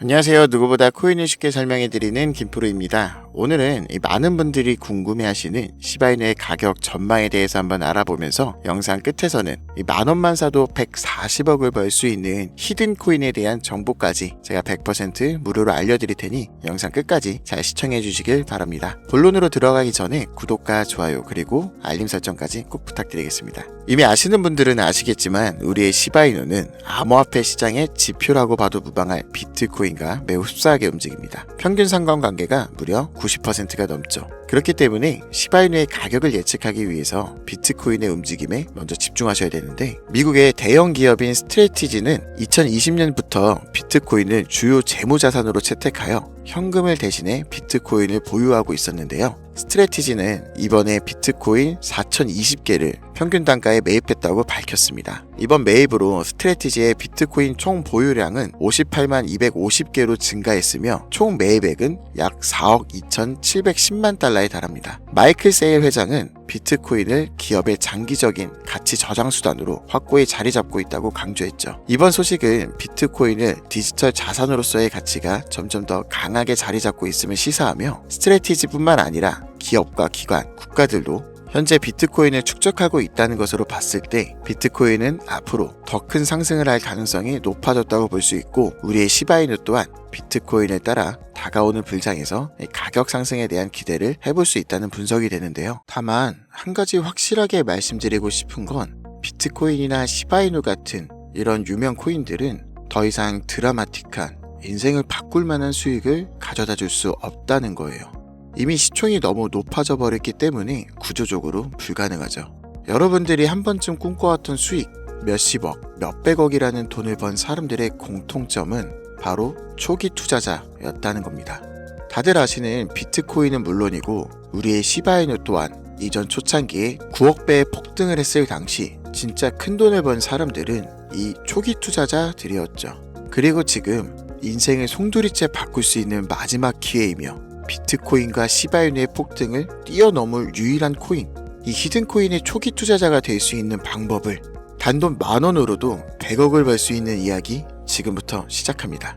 안녕하세요. 누구보다 코인을 쉽게 설명해드리는 김프로입니다. 오늘은 많은 분들이 궁금해하시는 시바이누의 가격 전망에 대해서 한번 알아보면서 영상 끝에서는 만원만 사도 140억을 벌 수 있는 히든 코인에 대한 정보까지 제가 100% 무료로 알려드릴 테니 영상 끝까지 잘 시청해 주시길 바랍니다. 본론으로 들어가기 전에 구독과 좋아요 그리고 알림 설정까지 꼭 부탁드리겠습니다. 이미 아시는 분들은 아시겠지만 우리의 시바이누는 암호화폐 시장의 지표라고 봐도 무방할 비트코인과 매우 흡사하게 움직입니다. 평균 상관관계가 무려 90%가 넘죠. 그렇기 때문에 시바이누의 가격을 예측하기 위해서 비트코인의 움직임에 먼저 집중하셔야 되는데, 미국의 대형 기업인 스트래티지는 2020년부터 비트코인을 주요 재무자산으로 채택하여 현금을 대신해 비트코인을 보유하고 있었는데요. 스트래티지는 이번에 비트코인 4020개를 평균 단가에 매입했다고 밝혔습니다. 이번 매입으로 스트래티지의 비트코인 총 보유량은 58만 250개로 증가했으며 총 매입액은 약 4억 2,710만 달러에 달합니다. 마이클 세일 회장은 비트코인을 기업의 장기적인 가치 저장 수단으로 확고히 자리 잡고 있다고 강조했죠. 이번 소식은 비트코인을 디지털 자산으로서의 가치가 점점 더 강하게 자리 잡고 있음을 시사하며, 스트래티지뿐만 아니라 기업과 기관, 국가들도 현재 비트코인을 축적하고 있다는 것으로 봤을 때 비트코인은 앞으로 더 큰 상승을 할 가능성이 높아졌다고 볼 수 있고, 우리의 시바이누 또한 비트코인을 따라 다가오는 불장에서 가격 상승에 대한 기대를 해볼 수 있다는 분석이 되는데요. 다만 한 가지 확실하게 말씀드리고 싶은 건, 비트코인이나 시바이누 같은 이런 유명 코인들은 더 이상 드라마틱한 인생을 바꿀 만한 수익을 가져다 줄 수 없다는 거예요. 이미 시총이 너무 높아져 버렸기 때문에 구조적으로 불가능하죠. 여러분들이 한 번쯤 꿈꿔왔던 수익, 몇십억, 몇백억이라는 돈을 번 사람들의 공통점은 바로 초기 투자자였다는 겁니다. 다들 아시는 비트코인은 물론이고 우리의 시바이누 또한 이전 초창기에 9억 배의 폭등을 했을 당시 진짜 큰 돈을 번 사람들은 이 초기 투자자들이었죠. 그리고 지금 인생을 송두리째 바꿀 수 있는 마지막 기회이며 비트코인과 시바이누의 폭등을 뛰어넘을 유일한 코인, 이 히든코인의 초기 투자자가 될 수 있는 방법을 단돈 10,000원으로도 100억을 벌 수 있는 이야기 지금부터 시작합니다.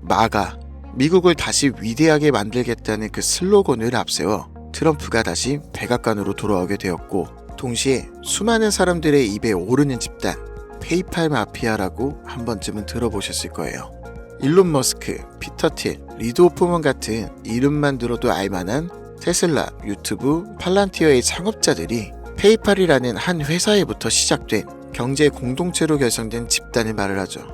마가, 미국을 다시 위대하게 만들겠다는 그 슬로건을 앞세워 트럼프가 다시 백악관으로 돌아오게 되었고, 동시에 수많은 사람들의 입에 오르는 집단, 페이팔 마피아라고 한 번쯤은 들어보셨을 거예요. 일론 머스크, 피터 틸, 리드 호프먼 같은 이름만 들어도 알만한 테슬라, 유튜브, 팔란티어의 창업자들이 페이팔이라는 한 회사에부터 시작된 경제 공동체로 결성된 집단을 말을 하죠.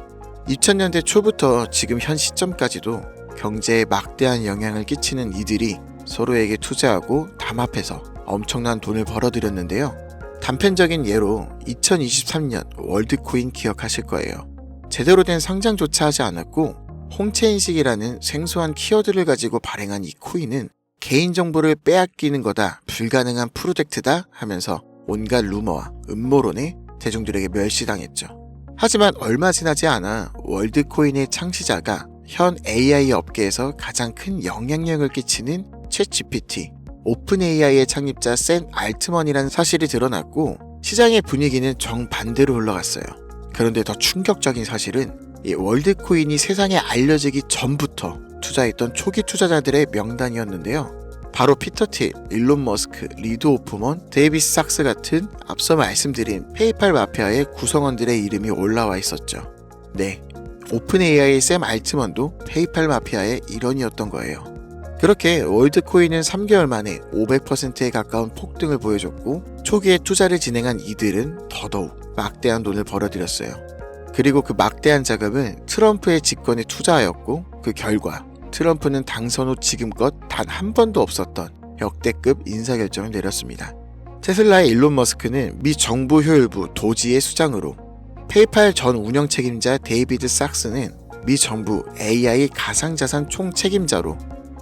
2000년대 초부터 지금 현 시점까지도 경제에 막대한 영향을 끼치는 이들이 서로에게 투자하고 담합해서 엄청난 돈을 벌어들였는데요. 단편적인 예로 2023년 월드코인 기억하실 거예요. 제대로 된 상장조차 하지 않았고 홍채인식이라는 생소한 키워드를 가지고 발행한 이 코인은 개인정보를 빼앗기는 거다, 불가능한 프로젝트다 하면서 온갖 루머와 음모론에 대중들에게 멸시당했죠. 하지만 얼마 지나지 않아 월드코인의 창시자가 현 AI 업계에서 가장 큰 영향력을 끼치는 챗GPT, 오픈 AI의 창립자 샘 알트먼이라는 사실이 드러났고, 시장의 분위기는 정반대로 흘러갔어요. 그런데 더 충격적인 사실은 이 월드코인이 세상에 알려지기 전부터 투자했던 초기 투자자들의 명단이었는데요. 바로 피터 틸, 일론 머스크, 리드 호프먼, 데이비스 sak스 같은 앞서 말씀드린 페이팔 마피아의 구성원들의 이름이 올라와 있었죠. 네, 오픈 AI의 샘 알트먼도 페이팔 마피아의 일원이었던 거예요. 그렇게 월드코인은 3개월 만에 500%에 가까운 폭등을 보여줬고, 초기에 투자를 진행한 이들은 더더욱 막대한 돈을 벌어들였어요. 그리고 그 막대한 자금은 트럼프의 집권에 투자하였고, 그 결과 트럼프는 당선 후 지금껏 단 한 번도 없었던 역대급 인사결정을 내렸습니다. 테슬라의 일론 머스크는 미 정부 효율부 도지의 수장으로, 페이팔 전 운영 책임자 데이비드 sak스는 미 정부 AI 가상자산 총 책임자로,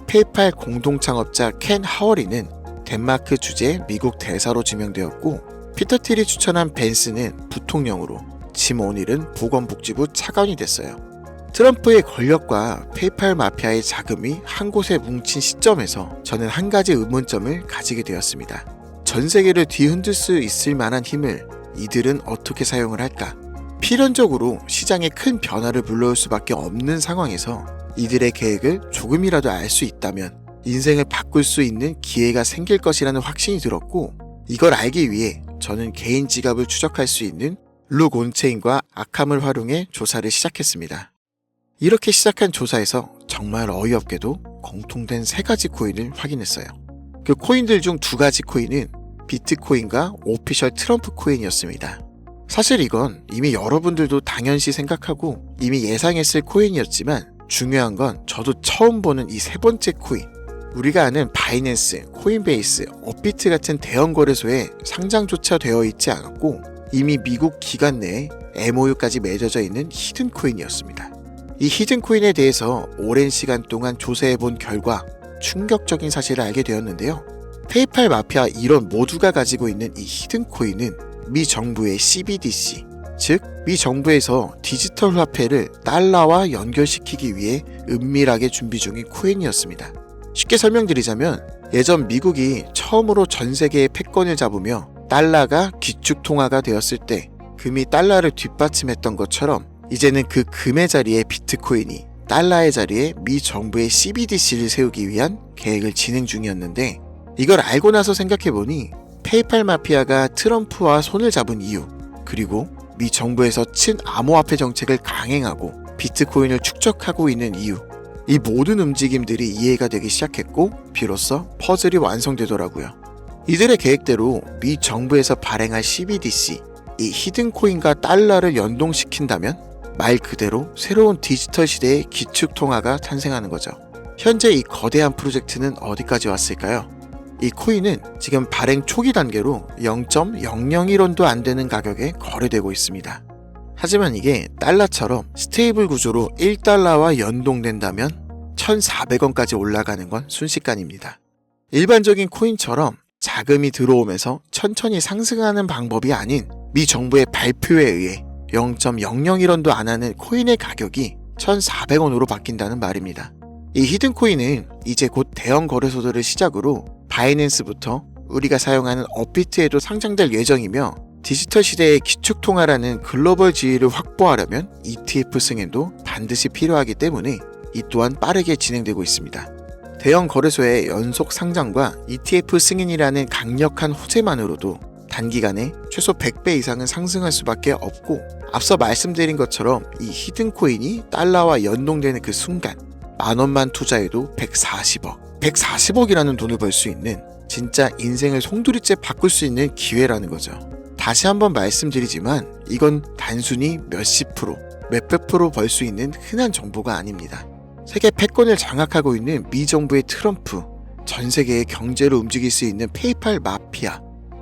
페이팔 공동창업자 켄 하워리는 덴마크 주재 미국 대사로 지명되었고, 피터 틸이 추천한 벤스는 부통령으로, 짐 오닐은 보건복지부 차관이 됐어요. 트럼프의 권력과 페이팔 마피아의 자금이 한 곳에 뭉친 시점에서 저는 한 가지 의문점을 가지게 되었습니다. 전 세계를 뒤흔들 수 있을 만한 힘을 이들은 어떻게 사용을 할까? 필연적으로 시장에 큰 변화를 불러올 수밖에 없는 상황에서 이들의 계획을 조금이라도 알 수 있다면 인생을 바꿀 수 있는 기회가 생길 것이라는 확신이 들었고, 이걸 알기 위해 저는 개인 지갑을 추적할 수 있는 룩 온체인과 아캄을 활용해 조사를 시작했습니다. 이렇게 시작한 조사에서 정말 어이없게도 공통된 3가지 코인을 확인했어요. 그 코인들 중 2가지 코인은 비트코인과 오피셜 트럼프 코인이었습니다. 사실 이건 이미 여러분들도 당연시 생각하고 이미 예상했을 코인이었지만, 중요한 건 저도 처음 보는 이 3번째 코인, 우리가 아는 바이낸스, 코인베이스, 업비트 같은 대형 거래소에 상장조차 되어 있지 않았고 이미 미국 기관 내에 MOU까지 맺어져 있는 히든 코인이었습니다. 이 히든 코인에 대해서 오랜 시간 동안 조사해본 결과 충격적인 사실을 알게 되었는데요. 페이팔 마피아 일원 모두가 가지고 있는 이 히든 코인은 미 정부의 CBDC, 즉 미 정부에서 디지털 화폐를 달러와 연결시키기 위해 은밀하게 준비 중인 코인이었습니다. 쉽게 설명드리자면, 예전 미국이 처음으로 전 세계의 패권을 잡으며 달러가 기축통화가 되었을 때 금이 달러를 뒷받침했던 것처럼, 이제는 그 금의 자리에 비트코인이, 달러의 자리에 미 정부의 CBDC를 세우기 위한 계획을 진행 중이었는데, 이걸 알고 나서 생각해보니 페이팔 마피아가 트럼프와 손을 잡은 이유, 그리고 미 정부에서 친암호화폐 정책을 강행하고 비트코인을 축적하고 있는 이유, 이 모든 움직임들이 이해가 되기 시작했고 비로소 퍼즐이 완성되더라고요. 이들의 계획대로 미 정부에서 발행할 CBDC, 이 히든 코인과 달러를 연동시킨다면 말 그대로 새로운 디지털 시대의 기축통화가 탄생하는 거죠. 현재 이 거대한 프로젝트는 어디까지 왔을까요? 이 코인은 지금 발행 초기 단계로 0.001원도 안 되는 가격에 거래되고 있습니다. 하지만 이게 달러처럼 스테이블 구조로 1달러와 연동된다면 1,400원까지 올라가는 건 순식간입니다. 일반적인 코인처럼 자금이 들어오면서 천천히 상승하는 방법이 아닌 미 정부의 발표에 의해 0.001원도 안 하는 코인의 가격이 1,400원으로 바뀐다는 말입니다. 이 히든 코인은 이제 곧 대형 거래소들을 시작으로 바이낸스부터 우리가 사용하는 업비트에도 상장될 예정이며, 디지털 시대의 기축통화라는 글로벌 지위를 확보하려면 ETF 승인도 반드시 필요하기 때문에 이 또한 빠르게 진행되고 있습니다. 대형 거래소의 연속 상장과 ETF 승인이라는 강력한 호재만으로도 단기간에 최소 100배 이상은 상승할 수밖에 없고, 앞서 말씀드린 것처럼 이 히든 코인이 달러와 연동되는 그 순간 10,000원만 투자해도 140억이라는 돈을 벌 수 있는, 진짜 인생을 송두리째 바꿀 수 있는 기회라는 거죠. 다시 한번 말씀드리지만 이건 단순히 몇십 프로, 몇백 프로 벌 수 있는 흔한 정보가 아닙니다. 세계 패권을 장악하고 있는 미 정부의 트럼프, 전 세계의 경제를 움직일 수 있는 페이팔 마피아,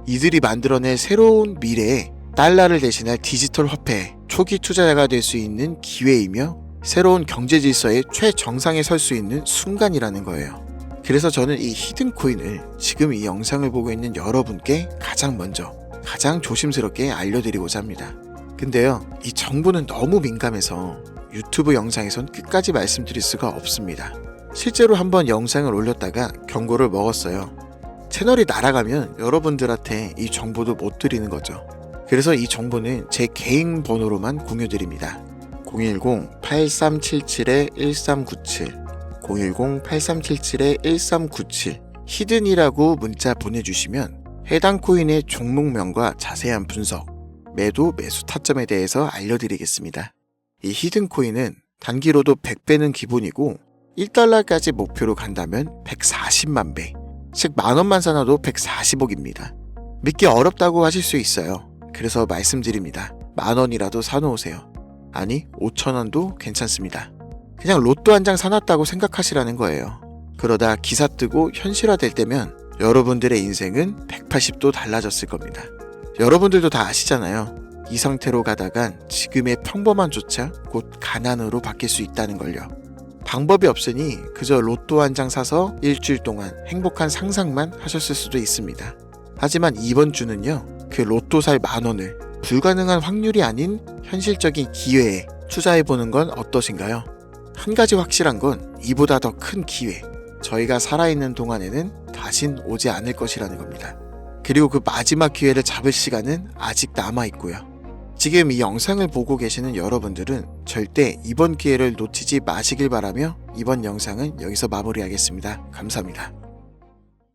이들이 만들어낼 새로운 미래에 달러를 대신할 디지털 화폐 초기 투자자가 될 수 있는 기회이며 새로운 경제 질서의 최정상에 설 수 있는 순간이라는 거예요. 그래서 저는 이 히든 코인을 지금 이 영상을 보고 있는 여러분께 가장 먼저, 가장 조심스럽게 알려드리고자 합니다. 근데요, 이 정보는 너무 민감해서 유튜브 영상에선 끝까지 말씀드릴 수가 없습니다. 실제로 한번 영상을 올렸다가 경고를 먹었어요. 채널이 날아가면 여러분들한테 이 정보도 못 드리는 거죠. 그래서 이 정보는 제 개인 번호로만 공유드립니다. 010-8377-1397 010-8377-1397 히든이라고 문자 보내주시면 해당 코인의 종목명과 자세한 분석, 매도, 매수 타점에 대해서 알려드리겠습니다. 이 히든 코인은 단기로도 100배는 기본이고 1달러까지 목표로 간다면 140만 배, 즉 10,000원만 사놔도 140억입니다. 믿기 어렵다고 하실 수 있어요. 그래서 말씀드립니다. 10,000원이라도 사놓으세요. 아니 5,000원도 괜찮습니다. 그냥 로또 한 장 사놨다고 생각하시라는 거예요. 그러다 기사 뜨고 현실화될 때면 여러분들의 인생은 180도 달라졌을 겁니다. 여러분들도 다 아시잖아요. 이 상태로 가다간 지금의 평범함조차 곧 가난으로 바뀔 수 있다는 걸요. 방법이 없으니 그저 로또 한 장 사서 일주일 동안 행복한 상상만 하셨을 수도 있습니다. 하지만 이번 주는요, 그 로또 살 10,000원을 불가능한 확률이 아닌 현실적인 기회에 투자해보는 건 어떠신가요? 한 가지 확실한 건 이보다 더 큰 기회, 저희가 살아있는 동안에는 다신 오지 않을 것이라는 겁니다. 그리고 그 마지막 기회를 잡을 시간은 아직 남아있고요. 지금 이 영상을 보고 계시는 여러분들은 절대 이번 기회를 놓치지 마시길 바라며 이번 영상은 여기서 마무리하겠습니다. 감사합니다.